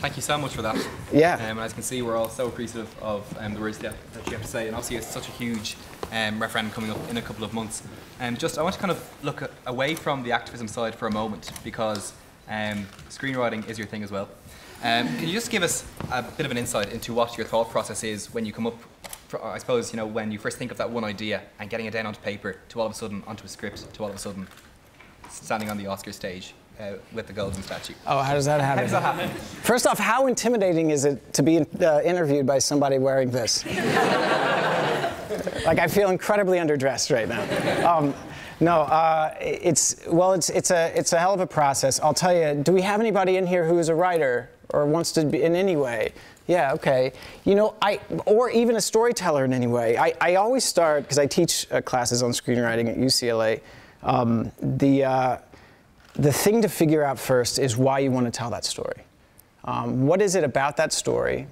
thank you so much for that. Yeah. As you can see, we're all so appreciative of the words that you have to say, and obviously it's such a huge referendum coming up in a couple of months. I want to kind of look away from the activism side for a moment, because screenwriting is your thing as well. Can you just give us a bit of an insight into what your thought process is when you come up, I suppose, you know, when you first think of that one idea and getting it down onto paper, to all of a sudden onto a script, to all of a sudden standing on the Oscar stage with the golden statue? Oh, how does that happen? How does that happen? First off, how intimidating is it to be interviewed by somebody wearing this? Like, I feel incredibly underdressed right now. It's a hell of a process. I'll tell you, do we have anybody in here who is a writer or wants to be in any way? Yeah, okay. You know, or even a storyteller in any way. I always start, because I teach classes on screenwriting at UCLA, the thing to figure out first is why you want to tell that story. What is it about that story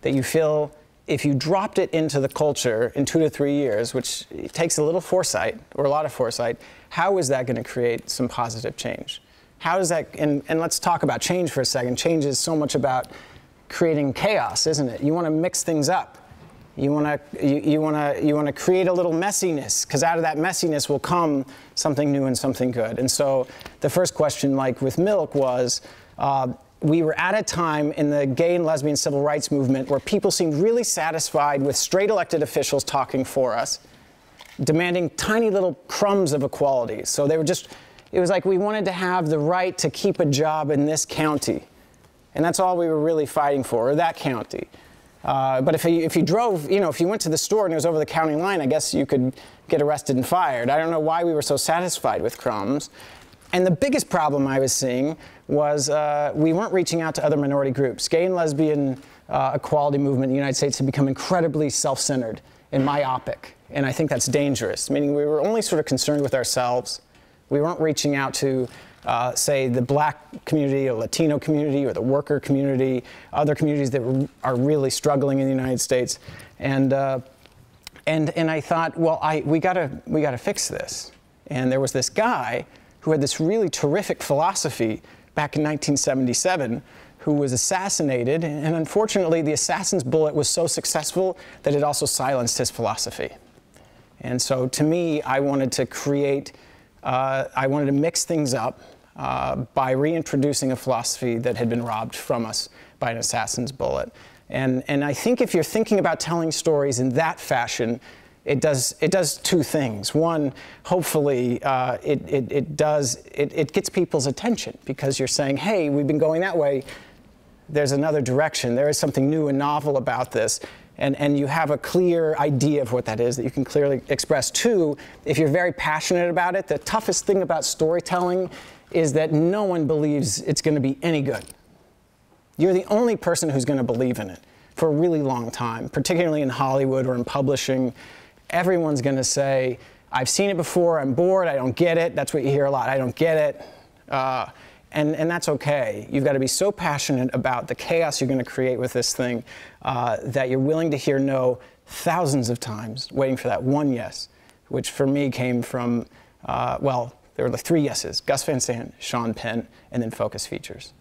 that you feel, if you dropped it into the culture in 2 to 3 years, which takes a little foresight, or a lot of foresight, how is that going to create some positive change? How is that, and let's talk about change for a second. Change is so much about creating chaos, isn't it? You want to mix things up. You want to create a little messiness, because out of that messiness will come something new and something good. And so the first question, like with Milk, was, we were at a time in the gay and lesbian civil rights movement where people seemed really satisfied with straight elected officials talking for us, demanding tiny little crumbs of equality. So they were just, it was like we wanted to have the right to keep a job in this county. And that's all we were really fighting for, or that county. But if you drove, you know, if you went to the store and it was over the county line, I guess you could get arrested and fired. I don't know why we were so satisfied with crumbs. And the biggest problem I was seeing was we weren't reaching out to other minority groups. Gay and lesbian equality movement in the United States had become incredibly self-centered and myopic. And I think that's dangerous, meaning we were only sort of concerned with ourselves. We weren't reaching out to, say, the Black community or Latino community or the worker community, other communities that are really struggling in the United States. And I thought, well, we gotta fix this. And there was this guy who had this really terrific philosophy back in 1977, who was assassinated, and unfortunately the assassin's bullet was so successful that it also silenced his philosophy. And so to me, I wanted to create, I wanted to mix things up by reintroducing a philosophy that had been robbed from us by an assassin's bullet. And I think if you're thinking about telling stories in that fashion, it does two things. One, hopefully, it gets people's attention, because you're saying, hey, we've been going that way. There's another direction. There is something new and novel about this. And you have a clear idea of what that is that you can clearly express. Two, if you're very passionate about it, the toughest thing about storytelling is that no one believes it's going to be any good. You're the only person who's going to believe in it for a really long time, particularly in Hollywood or in publishing. Everyone's going to say, I've seen it before, I'm bored, I don't get it. That's what you hear a lot, I don't get it. And that's okay. You've got to be so passionate about the chaos you're going to create with this thing that you're willing to hear no thousands of times, waiting for that one yes, which for me came from, well, there were the 3 yeses: Gus Van Sant, Sean Penn, and then Focus Features.